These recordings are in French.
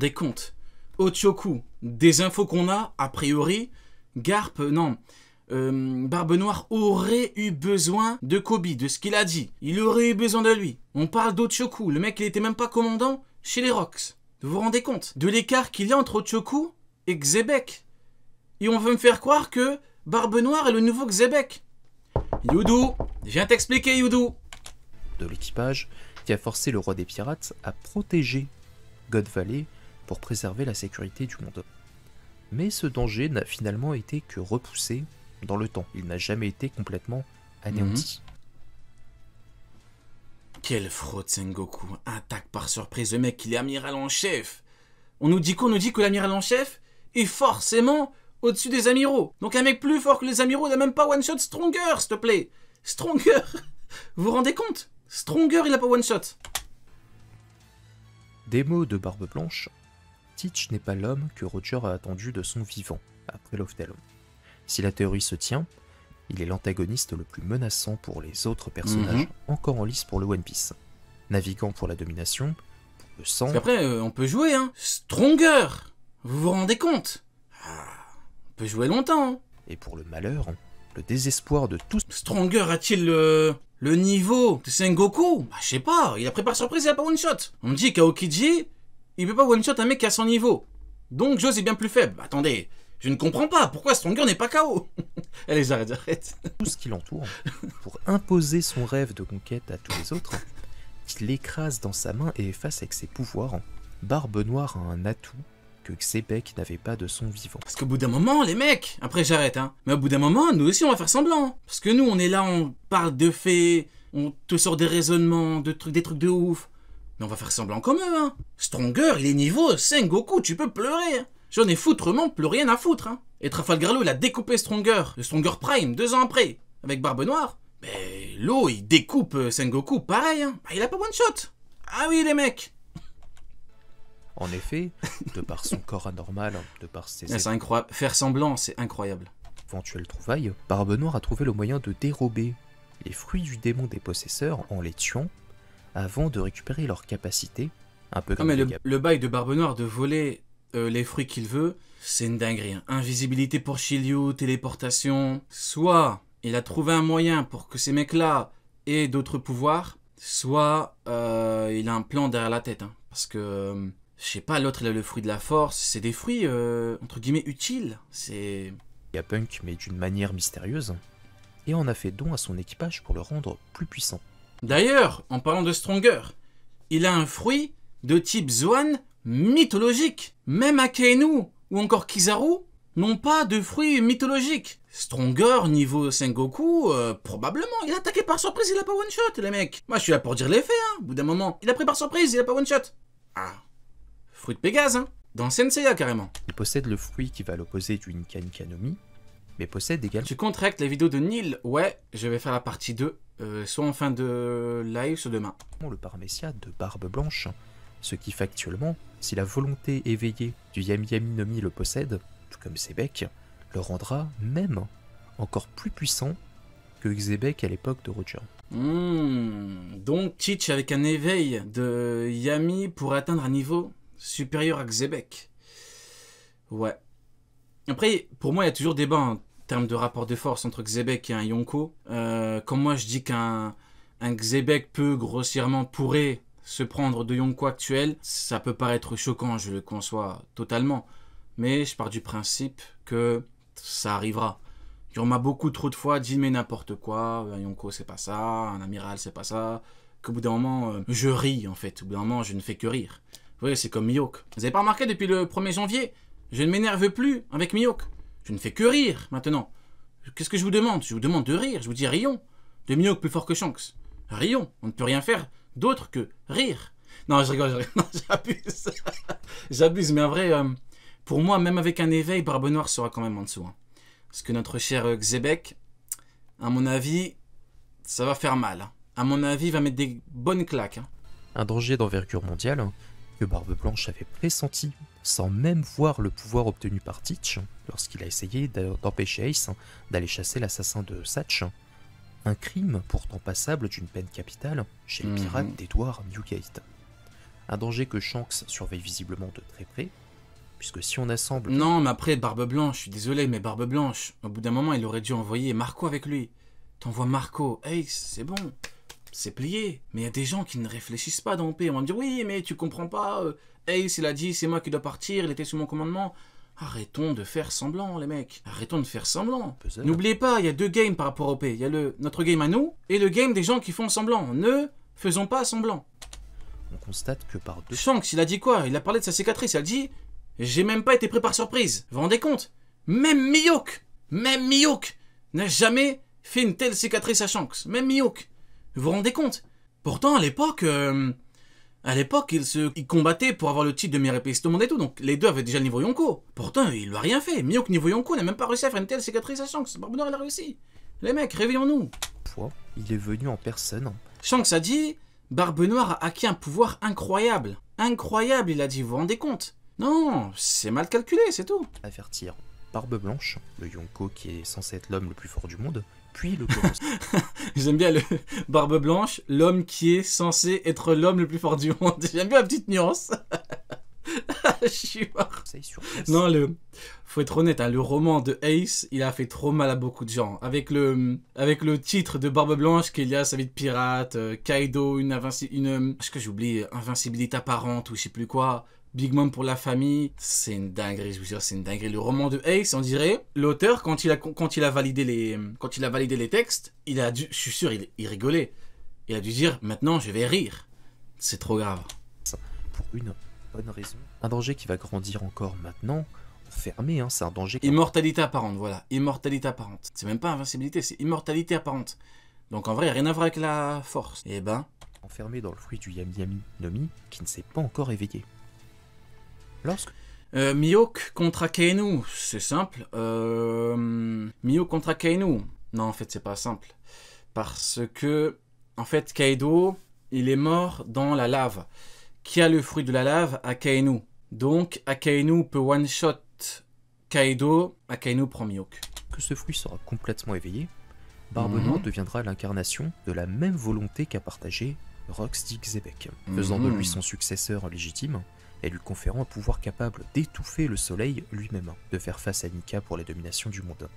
rendez compte? Ochoku, des infos qu'on a priori, Garp, non, Barbe Noire aurait eu besoin de Kobe, de ce qu'il a dit. Il aurait eu besoin de lui. On parle d'Ochoku, le mec il était même pas commandant chez les Rocks. Vous vous rendez compte de l'écart qu'il y a entre Ochoku et Xebec? Et on veut me faire croire que Barbe Noire est le nouveau Xebec. Youdou, je viens t'expliquer Youdou. De l'équipage qui a forcé le roi des pirates à protéger God Valley pour préserver la sécurité du monde. Mais ce danger n'a finalement été que repoussé dans le temps. Il n'a jamais été complètement anéanti. Quelle fraude Sengoku. Attaque par surprise, le mec il est amiral en chef. On nous dit quoi? On nous dit que l'amiral en chef est forcément au-dessus des amiraux. Donc un mec plus fort que les amiraux n'a même pas one-shot Stronger, s'il te plaît. Stronger. Vous vous rendez compte? Stronger il a pas one-shot. Des mots de Barbe Blanche, Teach n'est pas l'homme que Roger a attendu de son vivant après Loftel. Si la théorie se tient, il est l'antagoniste le plus menaçant pour les autres personnages encore en lice pour le One Piece. Naviguant pour la domination, pour le sang... Parce qu'après, on peut jouer, hein. Stronger. Vous vous rendez compte? On peut jouer longtemps. Hein. Et pour le malheur, le désespoir de tous... Stronger a-t-il le niveau de Sengoku? Bah, je sais pas, il a pris par surprise, il a pas one-shot. On me dit qu'Aokiji, il peut pas one-shot un mec qui a son niveau. Donc Joe est bien plus faible. Bah, attendez, je ne comprends pas, pourquoi Stronger n'est pas KO? Allez, j'arrête. Tout ce qui l'entoure, pour imposer son rêve de conquête à tous les autres, qu'il l'écrase dans sa main et efface avec ses pouvoirs, Barbe Noire a un atout que Xebec n'avait pas de son vivant. Parce qu'au bout d'un moment, les mecs, après j'arrête, hein, mais au bout d'un moment, nous aussi on va faire semblant. Parce que nous, on est là, on parle de faits, on te sort des raisonnements, des trucs de ouf. Mais on va faire semblant comme eux, hein. Stronger, il est niveau Sengoku, tu peux pleurer. Hein. J'en ai foutrement plus rien à foutre, hein. Et Trafalgar Law, il a découpé Stronger, le Stronger Prime, 2 ans après, avec Barbe Noire. Mais Law, il découpe Sengoku, pareil, hein. Bah, il a pas one shot. Ah oui, les mecs. En effet, de par son corps anormal, de par ses c'est incroyable. Faire semblant, c'est incroyable. Éventuelles trouvailles, Barbe Noire a trouvé le moyen de dérober les fruits du démon des possesseurs en les tuant avant de récupérer leurs capacités. Un peu comme le bail de Barbe Noire de voler les fruits qu'il veut, c'est une dinguerie. Hein. Invisibilité pour Shiryu, téléportation. Soit il a trouvé un moyen pour que ces mecs-là aient d'autres pouvoirs, soit il a un plan derrière la tête. Hein. Parce que... je sais pas, l'autre il a le fruit de la force, c'est des fruits entre guillemets utiles, c'est... Punk mais d'une manière mystérieuse, et en a fait don à son équipage pour le rendre plus puissant. D'ailleurs, en parlant de Stronger, il a un fruit de type Zoan mythologique. Même Akainu ou encore Kizaru n'ont pas de fruits mythologiques. Stronger, niveau Sengoku, probablement, il a attaqué par surprise, il a pas one shot les mecs. Moi je suis là pour dire les faits, hein, au bout d'un moment. Il a pris par surprise, il a pas one shot. Ah... fruit de Pégase, hein. Dans Senseiya, carrément. Il possède le fruit qui va à l'opposé du Nikanomi, mais possède également... Tu contractes la vidéo de Neil? Ouais, je vais faire la partie 2, soit en fin de live, soit demain. Le paramécia de Barbe Blanche, ce qui factuellement, si la volonté éveillée du Yami Yami no Mi le possède, tout comme Xebec, le rendra même encore plus puissant que Xebec à l'époque de Roger. Donc Teach avec un éveil de Yami pour atteindre un niveau supérieur à Xebec. Ouais. Après, pour moi, il y a toujours débat en termes de rapport de force entre Xebec et un Yonko. Comme moi, je dis qu'un Xebec pourrait se prendre de Yonko actuel, ça peut paraître choquant, je le conçois totalement. Mais je pars du principe que ça arrivera. On m'a beaucoup trop de fois dit mais n'importe quoi, un Yonko c'est pas ça, un amiral c'est pas ça. Qu'au bout d'un moment, je ris en fait. Au bout d'un moment, je ne fais que rire. Vous voyez, c'est comme Mihawk. Vous avez pas remarqué depuis le 1er janvier? Je ne m'énerve plus avec Mihawk. Je ne fais que rire maintenant. Qu'est-ce que je vous demande? Je vous demande de rire. Je vous dis rions. De Mihawk plus fort que Shanks. Rions. On ne peut rien faire d'autre que rire. Non, je rigole. Non, j'abuse. J'abuse, mais en vrai, pour moi, même avec un éveil, Barbe Noire sera quand même en dessous. Hein. Parce que notre cher Xebec, à mon avis, ça va faire mal. Hein. À mon avis, il va mettre des bonnes claques. Hein. Un danger d'envergure mondiale que Barbe Blanche avait pressenti sans même voir le pouvoir obtenu par Teach lorsqu'il a essayé d'empêcher Ace d'aller chasser l'assassin de Satch. Un crime pourtant passable d'une peine capitale chez les pirates d'Edward Newgate. Un danger que Shanks surveille visiblement de très près, puisque si on assemble... Non, mais après, Barbe Blanche, je suis désolé, mais Barbe Blanche, au bout d'un moment, il aurait dû envoyer Marco avec lui. T'envoies Marco, Ace, c'est bon, c'est plié. Mais il y a des gens qui ne réfléchissent pas dans OP. On va me dire, oui, mais tu comprends pas, Ace, il a dit, c'est moi qui dois partir, il était sous mon commandement. Arrêtons de faire semblant, les mecs. Arrêtons de faire semblant. N'oubliez pas, il y a 2 games par rapport au OP. Il y a notre game à nous et le game des gens qui font semblant. Ne faisons pas semblant. On constate que par deux... Shanks, il a dit quoi? Il a parlé de sa cicatrice. Il a dit, j'ai même pas été pris par surprise. Vous vous rendez compte? Même Mihawk n'a jamais fait une telle cicatrice à Shanks. Même Mihawk. Vous vous rendez compte? Pourtant, à l'époque, il combattait pour avoir le titre de meilleur épéiste au monde et tout. Donc, les deux avaient déjà le niveau Yonko. Pourtant, il lui a rien fait. Mihawk niveau Yonko n'a même pas réussi à faire une telle cicatrice à Shanks. Barbe Noire, il a réussi. Les mecs, réveillons-nous. Il est venu en personne. Shanks a dit, Barbe Noire a acquis un pouvoir incroyable. Incroyable, il a dit, vous vous rendez compte? Non, c'est mal calculé, c'est tout. Avertir Barbe Blanche, le Yonko qui est censé être l'homme le plus fort du monde, puis le Colosse. J'aime bien le Barbe Blanche, l'homme qui est censé être l'homme le plus fort du monde. J'aime bien la petite nuance. Je suis mort. Non, faut être honnête, hein, le roman de Ace, il a fait trop mal à beaucoup de gens. Avec le titre de Barbe Blanche, qu'il y a sa vie de pirate, Kaido, est-ce que j'oublie, invincibilité apparente ou je sais plus quoi. Big Mom pour la famille, c'est une dinguerie, je vous jure, c'est une dinguerie. Le roman de Ace, on dirait, l'auteur, quand il a validé les textes, je suis sûr, il rigolait. Il a dû dire, maintenant, je vais rire. C'est trop grave. Pour une bonne raison. Un danger qui va grandir encore maintenant, fermé, hein, c'est un danger... Immortalité apparente, voilà, immortalité apparente. C'est même pas invincibilité, c'est immortalité apparente. Donc en vrai, il n'y a rien à voir avec la force. Eh ben... Enfermé dans le fruit du Yami Yami no Mi, qui ne s'est pas encore éveillé. Mihawk contre Akainu, c'est simple. Mihawk contre Akainu. Non, en fait, c'est pas simple. Parce que, en fait, Kaido, il est mort dans la lave. Qui a le fruit de la lave? Akainu. Donc, Akainu peut one-shot Kaido. Akainu prend Mihawk. Que ce fruit sera complètement éveillé, Barbe Noire deviendra l'incarnation de la même volonté qu'a partagée Rox Xebec, faisant de lui son successeur légitime, et lui conférant un pouvoir capable d'étouffer le soleil lui-même, de faire face à Nika pour la domination du monde.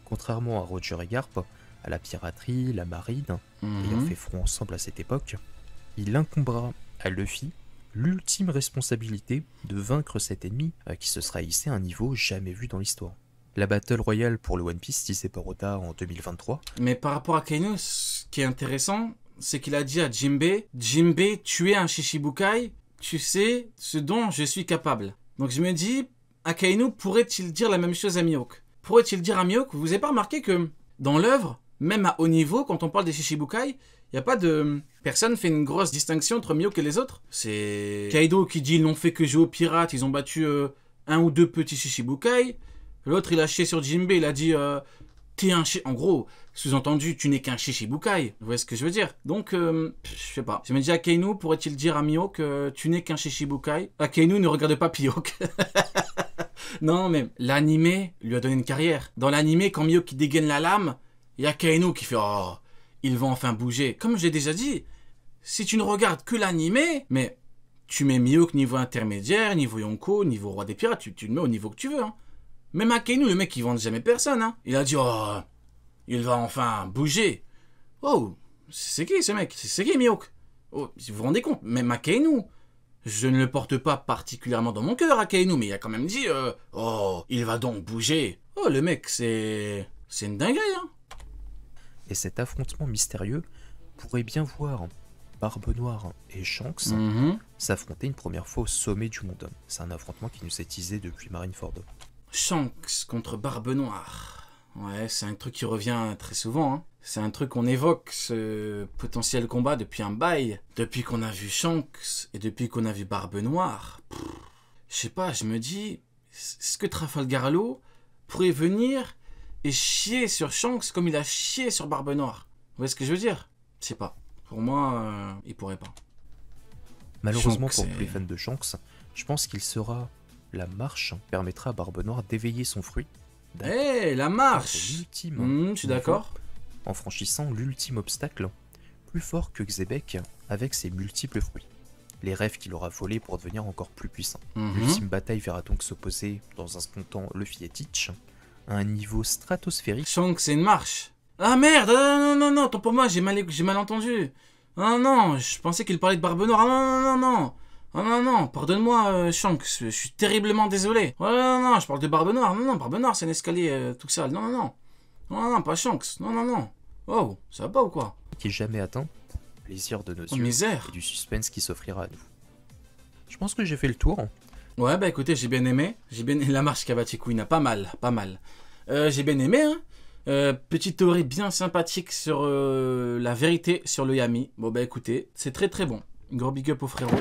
Contrairement à Roger et Garp, à la piraterie, la marine, ayant fait front ensemble à cette époque, il incombera à Luffy l'ultime responsabilité de vaincre cet ennemi qui se sera hissé à un niveau jamais vu dans l'histoire. La Battle Royale pour le One Piece, disait Perota en 2023. Mais par rapport à Akainu, ce qui est intéressant, c'est qu'il a dit à Jinbei, tu es un Shichibukai, tu sais ce dont je suis capable. Donc je me dis, Akainu pourrait-il dire la même chose à Mihawk? Pourrait-il dire à Mihawk, vous n'avez pas remarqué que dans l'œuvre, même à haut niveau, quand on parle des Shichibukai, il n'y a pas de... Personne fait une grosse distinction entre Mihawk et les autres. C'est Kaido qui dit, ils n'ont fait que jouer aux pirates, ils ont battu un ou deux petits Shichibukai. L'autre, il a chié sur Jinbei, il a dit, t'es un en gros, sous-entendu, tu n'es qu'un Shichibukai. Vous voyez ce que je veux dire? Donc, je sais pas. Je me dis, Akainu pourrait-il dire à Mihawk, tu n'es qu'un Shichibukai? Akainu ne regarde pas Mihawk. Non, mais l'anime lui a donné une carrière. Dans l'anime, quand Mihawk dégaine la lame, il y a Akainu qui fait, oh, il va enfin bouger. Comme j'ai déjà dit, si tu ne regardes que l'anime, mais tu mets Mihawk niveau intermédiaire, niveau Yonko, niveau roi des pirates, tu le mets au niveau que tu veux, hein. Même Akainu, le mec, il vend jamais personne, hein. Il a dit, oh, il va enfin bouger. Oh, c'est qui ce mec? C'est qui Mihawk? Oh, vous vous rendez compte? Même Akainu, je ne le porte pas particulièrement dans mon cœur, Akainu, mais il a quand même dit, oh, il va donc bouger. Oh, le mec, c'est une dinguerie, hein. Et cet affrontement mystérieux pourrait bien voir Barbe Noire et Shanks s'affronter une première fois au sommet du monde. C'est un affrontement qui nous est teasé depuis Marineford. Shanks contre Barbe Noire. Ouais, c'est un truc qui revient très souvent, hein. C'est un truc qu'on évoque, ce potentiel combat, depuis un bail. Depuis qu'on a vu Shanks et depuis qu'on a vu Barbe Noire. Je sais pas, je me dis, est-ce que Trafalgar Law pourrait venir et chier sur Shanks comme il a chié sur Barbe Noire? Vous voyez ce que je veux dire? Je sais pas. Pour moi, il pourrait pas. Malheureusement pour tous les fans de Shanks, je pense qu'il sera... La marche permettra à Barbe Noire d'éveiller son fruit. La marche! L'ultime. Je suis d'accord. En franchissant l'ultime obstacle, plus fort que Xebec avec ses multiples fruits. les rêves qu'il aura volés pour devenir encore plus puissant. Mhm. L'ultime bataille verra donc s'opposer, dans un second temps, Luffy et Teach, à un niveau stratosphérique. Shanks, c'est une marche. Ah merde, non, autant pour moi, j'ai mal entendu. Ah non, je pensais qu'il parlait de Barbe Noire. Ah non. Ah non, pardonne-moi, Shanks, je suis terriblement désolé. Oh non, je parle de Barbe Noire. Non, Barbe Noire, c'est un escalier tout sale. Non, pas Shanks. Non. Oh, ça va pas ou quoi? Qui est jamais atteint, plaisir de nos yeux Misère. et du suspense qui s'offrira à nous. Je pense que j'ai fait le tour. Ouais, bah écoutez, j'ai bien aimé. La marche Kabachikuina, pas mal. J'ai bien aimé, hein. Petite théorie bien sympathique sur la vérité sur le Yami. Bon, bah écoutez, c'est très très bon. Gros big up au frérot.